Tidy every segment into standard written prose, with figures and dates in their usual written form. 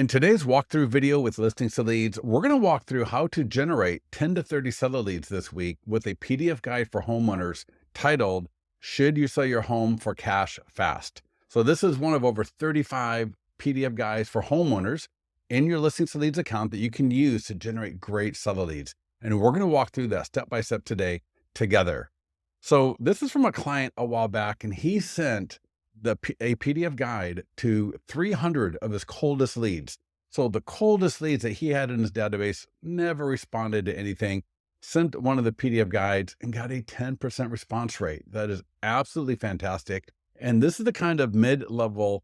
In today's walkthrough video with listings to leads, we're going to walk through how to generate 10 to 30 seller leads this week with a PDF guide for homeowners titled, Should You Sell Your Home for Cash Fast? So this is one of over 35 PDF guides for homeowners in your listings to leads account that you can use to generate great seller leads. And we're going to walk through that step by step today together. So this is from a client a while back, and he sent a PDF guide to 300 of his coldest leads. So the coldest leads that he had in his database never responded to anything, sent one of the PDF guides and got a 10% response rate. That is absolutely fantastic. And this is the kind of mid-level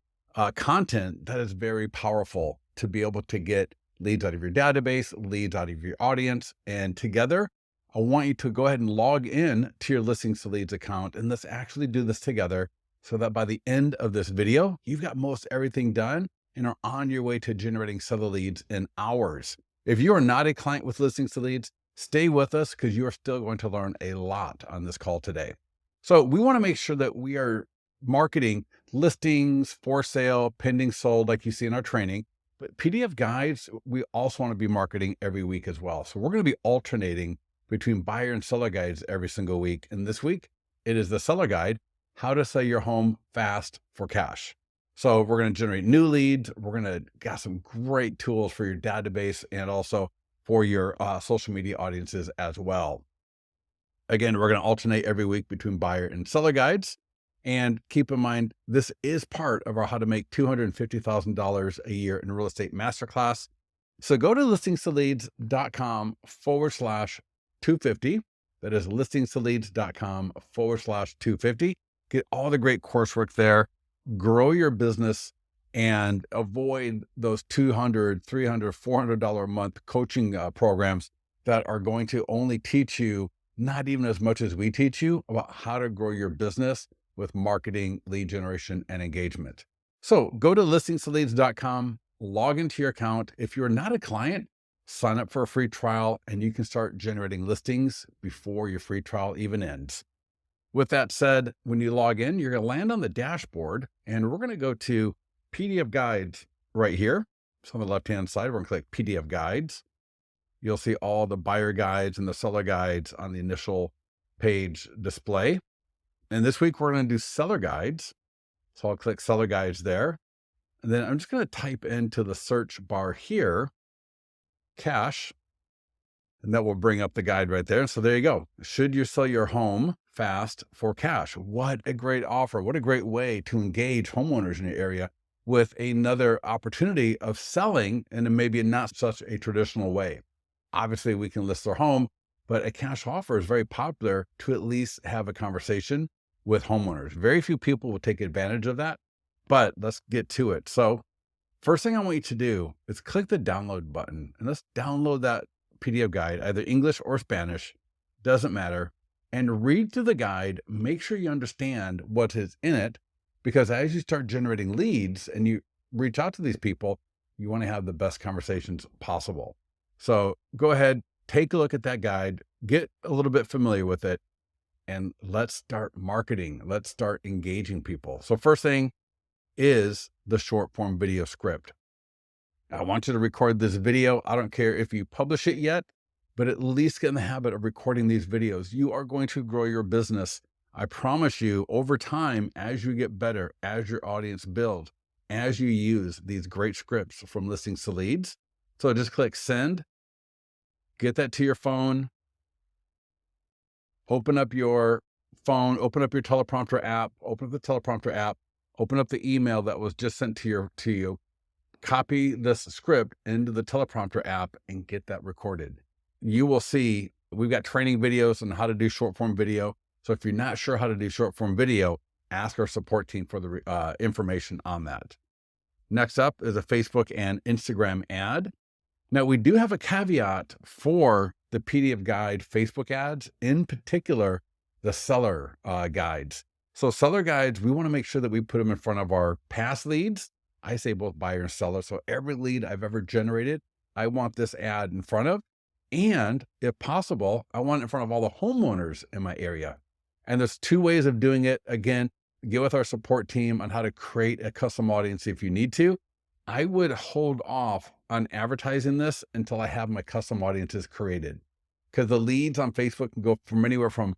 content that is very powerful to be able to get leads out of your database, leads out of your audience. And together, I want you to go ahead and log in to your listings to leads account, and let's actually do this together, so that by the end of this video, you've got most everything done and are on your way to generating seller leads in hours. If you are not a client with listings to leads, stay with us because you are still going to learn a lot on this call today. So we want to make sure that we are marketing listings, for sale, pending, sold, like you see in our training. But PDF guides, we also want to be marketing every week as well. So we're going to be alternating between buyer and seller guides every single week. And this week, it is the seller guide, how to sell your home fast for cash. So we're going to generate new leads. We're going to got some great tools for your database and also for your social media audiences as well. Again, we're going to alternate every week between buyer and seller guides. And keep in mind, this is part of our How to Make $250,000 a Year in Real Estate Masterclass. So go to listingstoleads.com/250. That is listingstoleads.com/250. Get all the great coursework there, grow your business, and avoid those $200, $300, $400 a month coaching programs that are going to only teach you, not even as much as we teach you, about how to grow your business with marketing, lead generation, and engagement. So go to listingstoleads.com, log into your account. If you're not a client, sign up for a free trial, and you can start generating listings before your free trial even ends. With that said, when you log in, you're going to land on the dashboard, and we're going to go to PDF guides right here. So on the left-hand side, we're going to click PDF guides. You'll see all the buyer guides and the seller guides on the initial page display. And this week, we're going to do seller guides. So I'll click seller guides there. And then I'm just going to type into the search bar here, cash, and that will bring up the guide right there. So there you go. Should you sell your home fast for cash? What a great offer. What a great way to engage homeowners in your area with another opportunity of selling in maybe not such a traditional way. Obviously, we can list their home, but a cash offer is very popular to at least have a conversation with homeowners. Very few people will take advantage of that, but let's get to it. So first thing I want you to do is click the download button, and let's download that PDF guide, either English or Spanish, doesn't matter, and read through the guide. Make sure you understand what is in it, because as you start generating leads and you reach out to these people, you want to have the best conversations possible. So go ahead, take a look at that guide, get a little bit familiar with it, and let's start marketing. Let's start engaging people. So first thing is the short form video script. I want you to record this video. I don't care if you publish it yet, but at least get in the habit of recording these videos. You are going to grow your business. I promise you, over time, as you get better, as your audience builds, as you use these great scripts from Listings to Leads. So just click send, get that to your phone, open up your phone, open up your teleprompter app, open up the teleprompter app, open up the email that was just sent to you. Copy this script into the teleprompter app and get that recorded. You will see we've got training videos on how to do short form video. So if you're not sure how to do short form video, ask our support team for the information on that. Next up is a Facebook and Instagram ad. Now we do have a caveat for the PDF guide Facebook ads, in particular, the seller guides. So seller guides, we want to make sure that we put them in front of our past leads. I say both buyer and seller. So every lead I've ever generated, I want this ad in front of. And if possible, I want it in front of all the homeowners in my area. And there's two ways of doing it. Again, get with our support team on how to create a custom audience if you need to. I would hold off on advertising this until I have my custom audiences created, because the leads on Facebook can go from anywhere from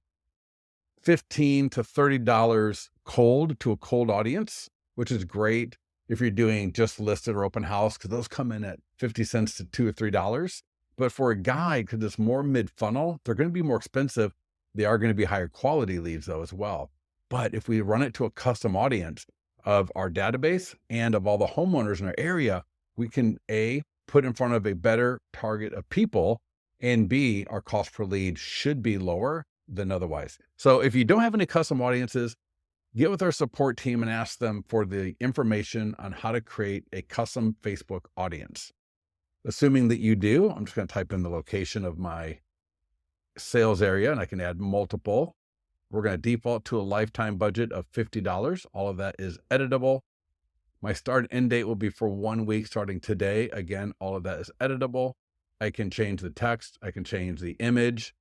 $15 to $30 cold to a cold audience, which is great if you're doing just listed or open house, because those come in at 50 cents to $2 or $3. But for a guide, because it's more mid-funnel, they're going to be more expensive. They are going to be higher quality leads though as well. But if we run it to a custom audience of our database and of all the homeowners in our area, we can A, put in front of a better target of people, and B, our cost per lead should be lower than otherwise. So if you don't have any custom audiences, get with our support team and ask them for the information on how to create a custom Facebook audience. Assuming that you do, I'm just going to type in the location of my sales area and I can add multiple. We're going to default to a lifetime budget of $50. All of that is editable. My start and end date will be for 1 week starting today. Again, all of that is editable. I can change the text. I can change the image.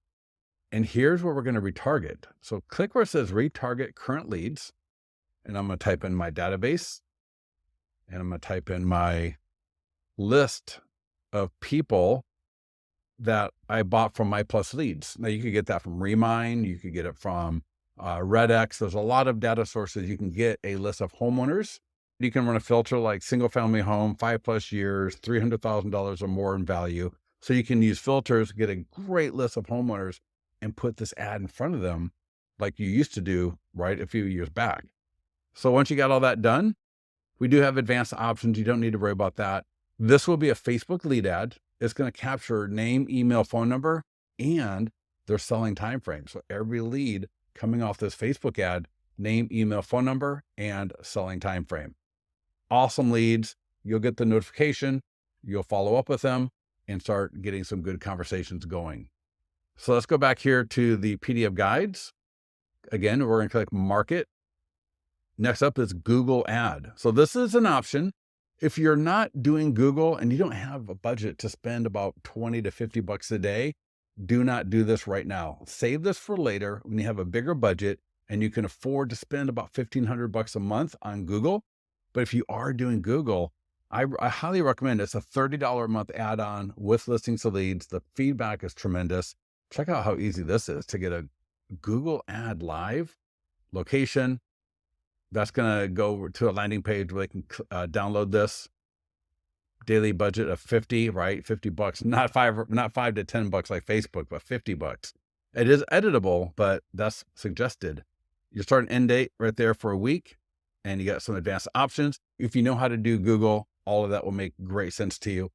And here's where we're going to retarget. So click where it says retarget current leads. And I'm going to type in my database. And I'm going to type in my list of people that I bought from My Plus Leads. Now you could get that from Remind. You could get it from RedX. There's a lot of data sources. You can get a list of homeowners. You can run a filter like single family home, 5+ years, $300,000 or more in value. So you can use filters, get a great list of homeowners and put this ad in front of them like you used to do, right, a few years back. So once you got all that done, we do have advanced options. You don't need to worry about that. This will be a Facebook lead ad. It's going to capture name, email, phone number, and their selling time frame. So every lead coming off this Facebook ad, name, email, phone number, and selling time frame. Awesome leads. You'll get the notification. You'll follow up with them and start getting some good conversations going. So let's go back here to the PDF guides. Again, we're going to click market. Next up is Google ad. So this is an option. If you're not doing Google and you don't have a budget to spend about 20 to 50 bucks a day, do not do this right now. Save this for later when you have a bigger budget and you can afford to spend about 1,500 bucks a month on Google. But if you are doing Google, I highly recommend it. It's a $30 a month add-on with listings to leads. The feedback is tremendous. Check out how easy this is to get a Google ad live location. That's going to go to a landing page where they can download this. Daily budget of 50, right? 50 bucks, not 5 to 10 bucks like Facebook, but 50 bucks. It is editable, but that's suggested. You start an end date right there for a week and you got some advanced options. If you know how to do Google, all of that will make great sense to you,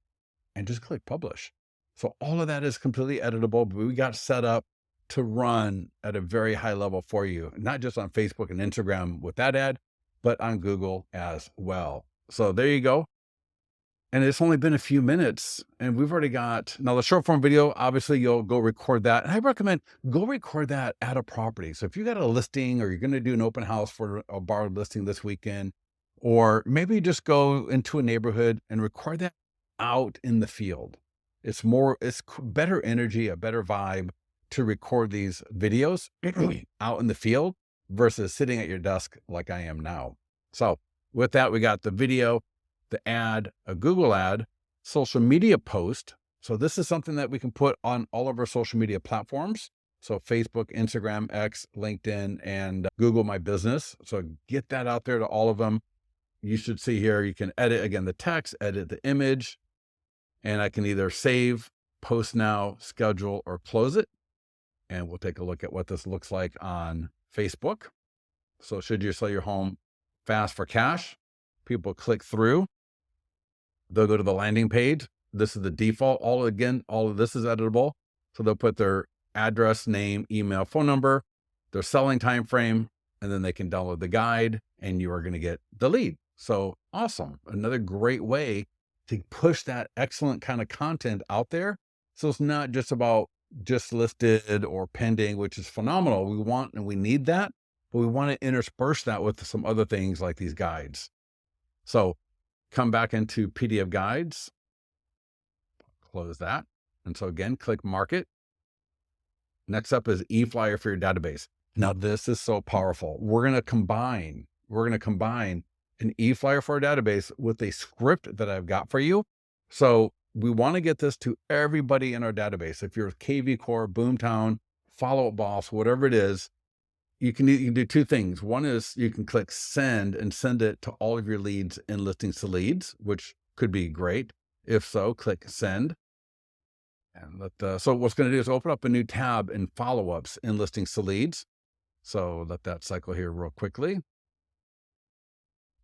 and just click publish. So all of that is completely editable, but we got set up to run at a very high level for you, not just on Facebook and Instagram with that ad, but on Google as well. So there you go. And it's only been a few minutes and we've already got, now the short form video, obviously you'll go record that. And I recommend go record that at a property. So if you got a listing or you're going to do an open house for a borrowed listing this weekend, or maybe just go into a neighborhood and record that out in the field. It's better energy, a better vibe to record these videos out in the field versus sitting at your desk like I am now. So with that, we got the video, the ad, a Google ad, social media post. So this is something that we can put on all of our social media platforms. So Facebook, Instagram, X, LinkedIn, and Google My Business. So get that out there to all of them. You should see here, you can edit again the text, edit the image, and I can either save, post now, schedule, or close it. And we'll take a look at what this looks like on Facebook. So should you sell your home fast for cash, people click through, they'll go to the landing page. This is the default. All of this is editable. So they'll put their address, name, email, phone number, their selling time frame, and then they can download the guide and you are going to get the lead. So awesome. Another great way to push that excellent kind of content out there. So it's not just about just listed or pending, which is phenomenal. We want and we need that, but we want to intersperse that with some other things like these guides. So come back into PDF guides, close that. And so again, click market. Next up is eFlyer for your database. Now this is so powerful. We're going to combine an e-flyer for our database with a script that I've got for you. So we want to get this to everybody in our database. If you're KV Core, Boomtown, Follow Up Boss, whatever it is, you can do two things. One is you can click send and send it to all of your leads in Listings to Leads, which could be great. If so, click send. And so what's going to do is open up a new tab in follow-ups in Listings to Leads. So let that cycle here real quickly.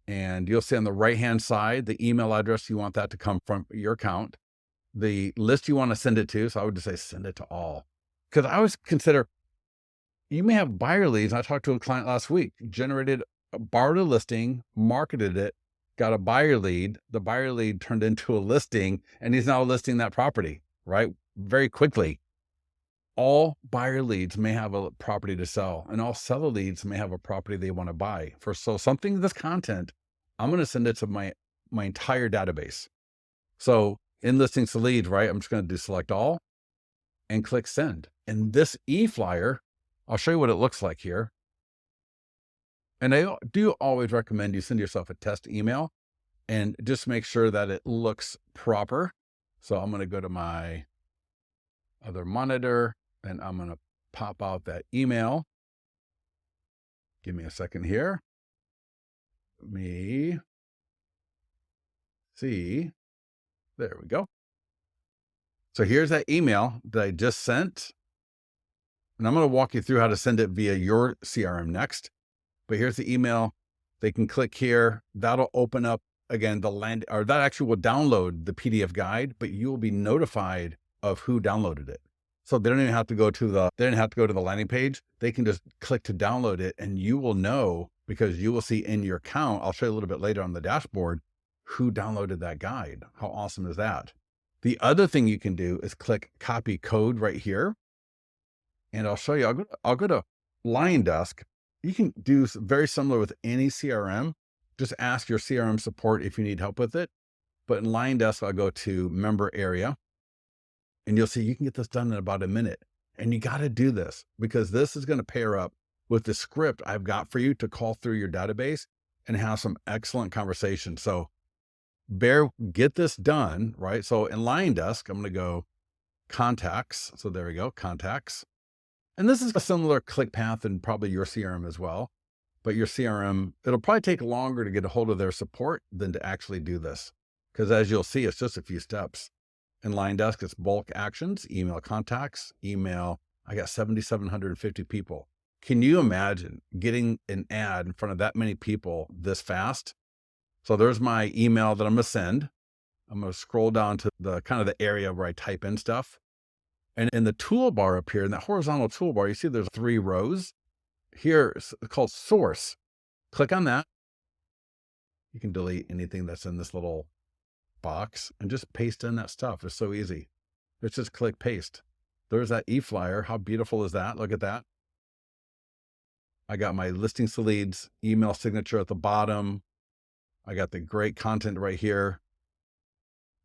And you'll see on the right-hand side, the email address you want that to come from your account, the list you want to send it to. So I would just say send it to all. Because I always consider, you may have buyer leads. I talked to a client last week, borrowed a listing, marketed it, got a buyer lead. The buyer lead turned into a listing, and he's now listing that property, right? Very quickly. All buyer leads may have a property to sell, and all seller leads may have a property they want to buy. So something, this content, I'm going to send it to my entire database. So in Listings to Leads, right, I'm just going to do select all and click send. And this e-flyer, I'll show you what it looks like here. And I do always recommend you send yourself a test email and just make sure that it looks proper. So I'm going to go to my other monitor and I'm going to pop out that email. Give me a second here. Let me see. There we go. So here's that email that I just sent. And I'm going to walk you through how to send it via your CRM next. But here's the email. They can click here. That'll open up again that actually will download the PDF guide, but you will be notified of who downloaded it. So they don't even have to go to the landing page. They can just click to download it, and you will know, because you will see in your account, I'll show you a little bit later on the dashboard, who downloaded that guide. How awesome is that? The other thing you can do is click copy code right here. And I'll show you, I'll go to Line Desk. You can do very similar with any CRM. Just ask your CRM support if you need help with it. But in Line Desk, I'll go to member area. And you'll see you can get this done in about a minute. And you got to do this because this is going to pair up with the script I've got for you to call through your database and have some excellent conversations. So get this done, right? So in Line Desk, I'm going to go contacts. So there we go, contacts. And this is a similar click path in probably your CRM as well. But your CRM, it'll probably take longer to get a hold of their support than to actually do this. Because as you'll see, it's just a few steps. In Line Desk, it's bulk actions, email contacts, email. I got 7,750 people. Can you imagine getting an ad in front of that many people this fast? So there's my email that I'm going to send. I'm going to scroll down to the kind of the area where I type in stuff. And in the toolbar up here, in that horizontal toolbar, you see there's 3 rows. Here it's called source. Click on that. You can delete anything that's in this little box and just paste in that stuff. It's so easy. It's just click paste. There's that e-flyer. How beautiful is that? Look at that. I got my Listings to Leads email signature at the bottom. I got the great content right here.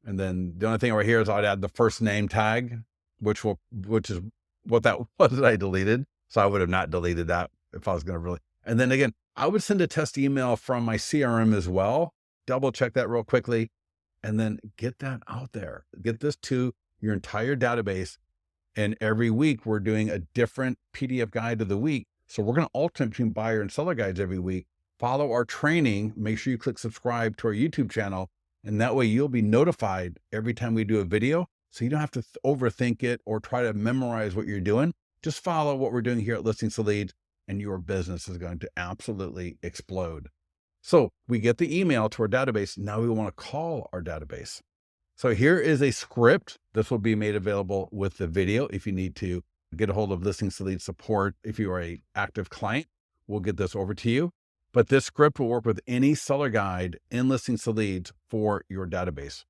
And then the only thing right here is I'd add the first name tag, which is what that was that I deleted. So I would have not deleted that if I was going to really. And then again, I would send a test email from my CRM as well. Double check that real quickly. And then get that out there. Get this to your entire database. And every week we're doing a different PDF guide of the week. So we're going to alternate between buyer and seller guides every week. Follow our training. Make sure you click subscribe to our YouTube channel. And that way you'll be notified every time we do a video. So you don't have to overthink it or try to memorize what you're doing. Just follow what we're doing here at Listings to Leads and your business is going to absolutely explode. So we get the email to our database. Now we want to call our database. So here is a script. This will be made available with the video. If you need to get a hold of Listings to Leads support, if you are an active client, we'll get this over to you. But this script will work with any seller guide in Listings to Leads for your database.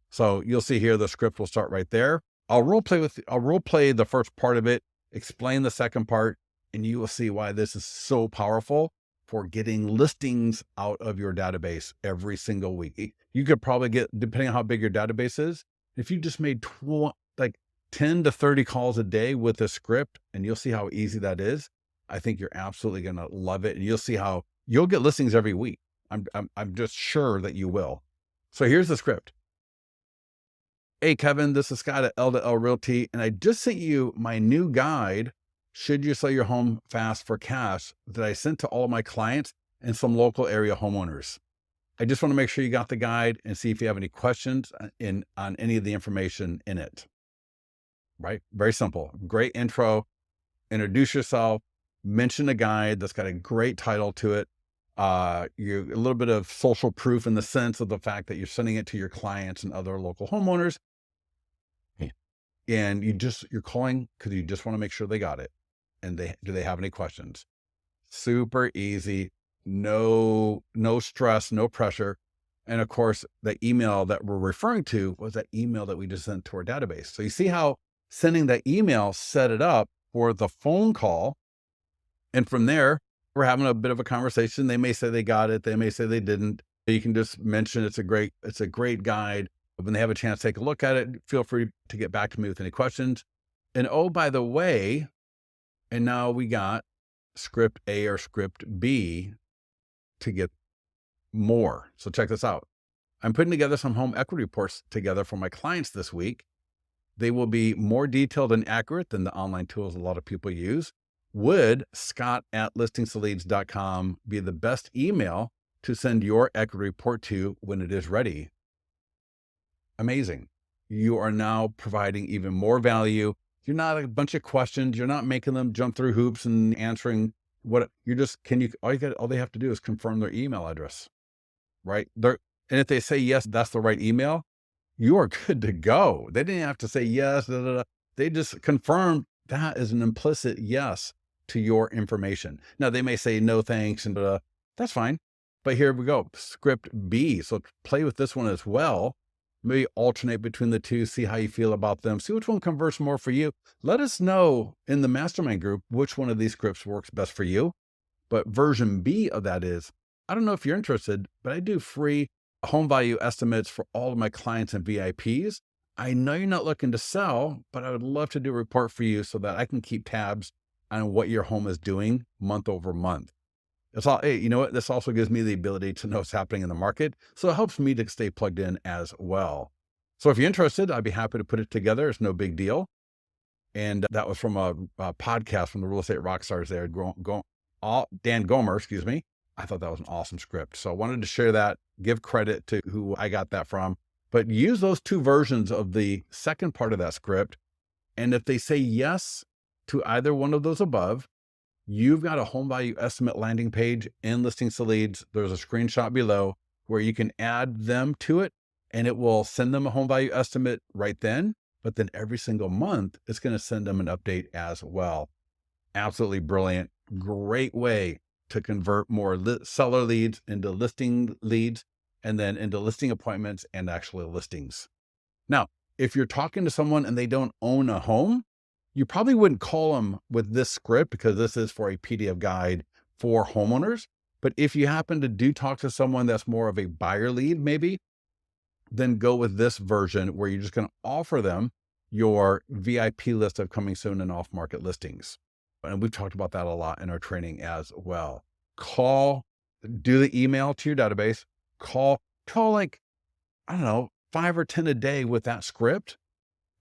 So you'll see here, the script will start right there. I'll role play the first part of it, explain the second part, and you will see why this is so powerful for getting listings out of your database every single week. You could probably get, depending on how big your database is, if you just made 10 to 30 calls a day with a script, and you'll see how easy that is. I think you're absolutely going to love it. And you'll see how you'll get listings every week. I'm just sure that you will. So here's the script. Hey, Kevin, this is Scott at L2L Realty, and I just sent you my new guide, Should You Sell Your Home Fast for Cash, that I sent to all of my clients and some local area homeowners. I just want to make sure you got the guide and see if you have any questions on any of the information in it, right? Very simple. Great intro. Introduce yourself, mention a guide that's got a great title to it. You a little bit of social proof in the sense of the fact that you're sending it to your clients and other local homeowners. Yeah. And you're calling because you just want to make sure they got it. And do they have any questions? Super easy, no stress, no pressure. And of course, the email that we're referring to was that email that we just sent to our database. So you see how sending that email set it up for the phone call. And from there, we're having a bit of a conversation. They may say they got it. They may say they didn't. You can just mention it's a great guide. When they have a chance to take a look at it, feel free to get back to me with any questions. And oh, by the way, and now we got script A or script B to get more. So check this out. I'm putting together some home equity reports together for my clients this week. They will be more detailed and accurate than the online tools a lot of people use. Would scott@listingsleads.com be the best email to send your equity report to when it is ready? Amazing. You are now providing even more value. You're not a bunch of questions. You're not making them jump through hoops and answering all they have to do is confirm their email address, right? And if they say, yes, that's the right email, you are good to go. They didn't have to say yes. They just confirmed that is an implicit yes to your information. Now they may say no thanks and that's fine. But here we go. Script B. So play with this one as well. Maybe alternate between the two, see how you feel about them, see which one converts more for you. Let us know in the mastermind group which one of these scripts works best for you. But version B of that is, I don't know if you're interested, but I do free home value estimates for all of my clients and VIPs. I know you're not looking to sell, but I would love to do a report for you so that I can keep tabs on what your home is doing month over month. Hey, you know what? This also gives me the ability to know what's happening in the market. So it helps me to stay plugged in as well. So if you're interested, I'd be happy to put it together. It's no big deal. And that was from a podcast from the Real Estate Rockstars there, Dan Gomer, excuse me. I thought that was an awesome script. So I wanted to share that, give credit to who I got that from, but use those two versions of the second part of that script. And if they say yes to either one of those above, you've got a home value estimate landing page in Listings to Leads. There's a screenshot below where you can add them to it and it will send them a home value estimate right then. But then every single month, it's going to send them an update as well. Absolutely brilliant. Great way to convert more seller leads into listing leads and then into listing appointments and actually listings. Now, if you're talking to someone and they don't own a home, you probably wouldn't call them with this script because this is for a PDF guide for homeowners. But if you happen to do talk to someone that's more of a buyer lead, maybe, then go with this version where you're just going to offer them your VIP list of coming soon and off market listings. And we've talked about that a lot in our training as well. Do the email to your database, call like, I don't know, 5 or 10 a day with that script,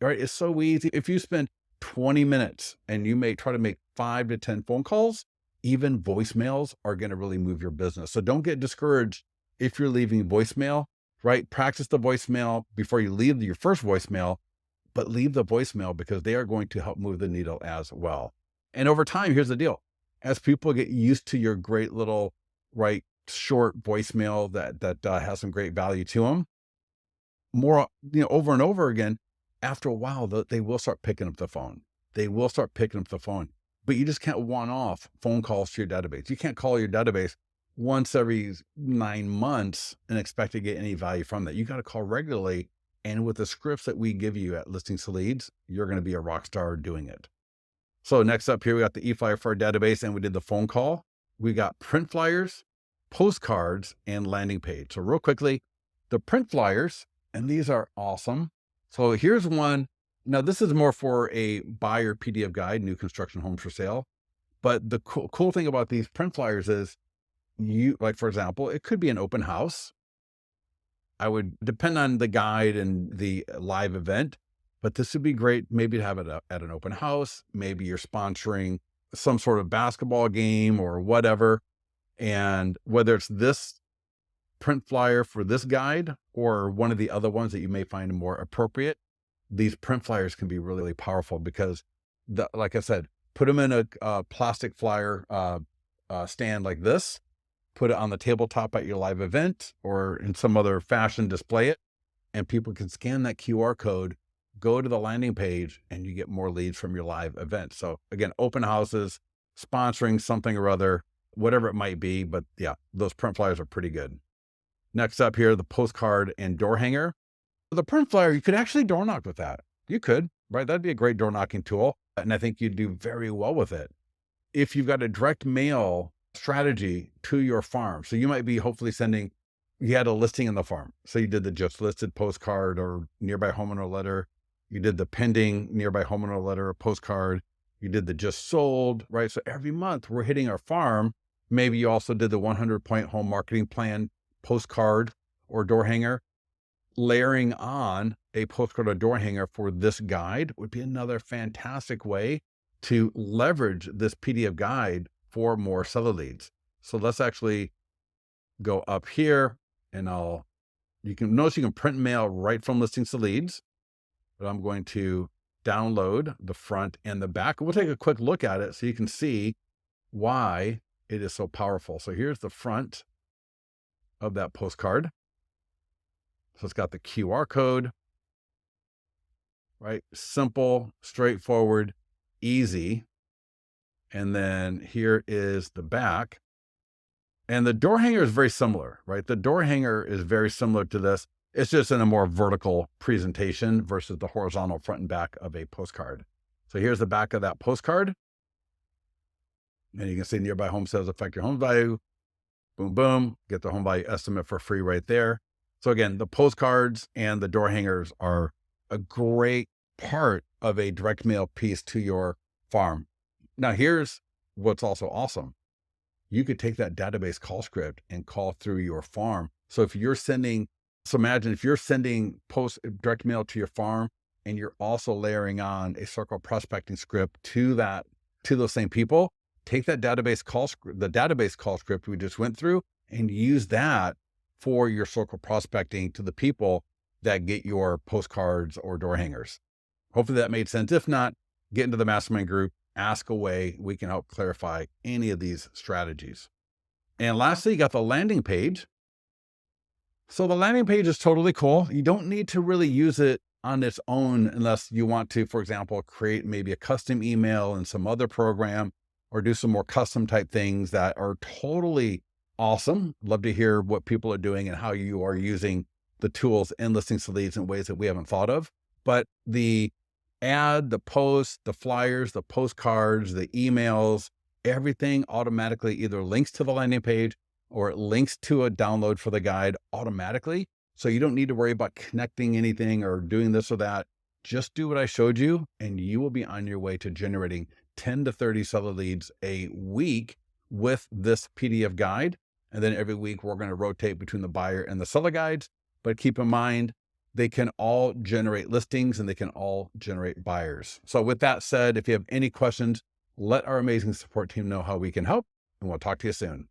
right? It's so easy. If you spend 20 minutes and you may try to make 5 to 10 phone calls, even voicemails are going to really move your business. So don't get discouraged if you're leaving voicemail, right? Practice the voicemail before you leave your first voicemail, but leave the voicemail because they are going to help move the needle as well. And over time, here's the deal. As people get used to your great little, right, short voicemail that has some great value to them, more, over and over again, after a while, they will start picking up the phone. But you just can't one-off phone calls to your database. You can't call your database once every 9 months and expect to get any value from that. You got to call regularly. And with the scripts that we give you at Listings to Leads, you're going to be a rock star doing it. So next up here, we got the e-flyer for our database and we did the phone call. We got print flyers, postcards, and landing page. So real quickly, the print flyers, and these are awesome. So here's one. Now this is more for a buyer PDF guide, new construction homes for sale. But the cool thing about these print flyers is like, for example, it could be an open house. I would depend on the guide and the live event, but this would be great maybe to have it at an open house. Maybe you're sponsoring some sort of basketball game or whatever. And whether it's this print flyer for this guide or one of the other ones that you may find more appropriate, these print flyers can be really, really powerful because, like I said, put them in a plastic flyer stand like this, put it on the tabletop at your live event or in some other fashion, display it, and people can scan that QR code, go to the landing page, and you get more leads from your live event. So again, open houses, sponsoring something or other, whatever it might be. But yeah, those print flyers are pretty good. Next up here, the postcard and door hanger. The print flyer, you could actually door knock with that. You could, right? That'd be a great door knocking tool. And I think you'd do very well with it. If you've got a direct mail strategy to your farm, so you might be hopefully you had a listing in the farm. So you did the just listed postcard or nearby homeowner letter. You did the pending nearby homeowner letter or postcard. You did the just sold, right? So every month we're hitting our farm. Maybe you also did the 100-point home marketing plan postcard or door hanger. Layering on a postcard or door hanger for this guide would be another fantastic way to leverage this PDF guide for more seller leads. So let's actually go up here and you can notice you can print mail right from listings to leads, but I'm going to download the front and the back. We'll take a quick look at it so you can see why it is so powerful. So here's the front of that postcard. So it's got the QR code, right? Simple, straightforward, easy. And then here is the back. And the door hanger is very similar, right? The door hanger is very similar to this. It's just in a more vertical presentation versus the horizontal front and back of a postcard. So here's the back of that postcard. And you can see nearby home sales affect your home value. Boom, boom. Get the home value estimate for free right there. So again, the postcards and the door hangers are a great part of a direct mail piece to your farm. Now, here's what's also awesome. You could take that database call script and call through your farm. So imagine if you're sending direct mail to your farm and you're also layering on a circle prospecting script to those same people, take that database call script, the database call script we just went through, and use that for your circle prospecting to the people that get your postcards or door hangers. Hopefully that made sense. If not, get into the mastermind group, ask away. We can help clarify any of these strategies. And lastly, you got the landing page. So the landing page is totally cool. You don't need to really use it on its own unless you want to, for example, create maybe a custom email in some other program or do some more custom type things that are totally awesome. Love to hear what people are doing and how you are using the tools and listings to leads in ways that we haven't thought of. But the ad, the posts, the flyers, the postcards, the emails, everything automatically either links to the landing page or it links to a download for the guide automatically. So you don't need to worry about connecting anything or doing this or that. Just do what I showed you and you will be on your way to generating 10 to 30 seller leads a week with this PDF guide. And then every week we're going to rotate between the buyer and the seller guides. But keep in mind, they can all generate listings and they can all generate buyers. So with that said, if you have any questions, let our amazing support team know how we can help, and we'll talk to you soon.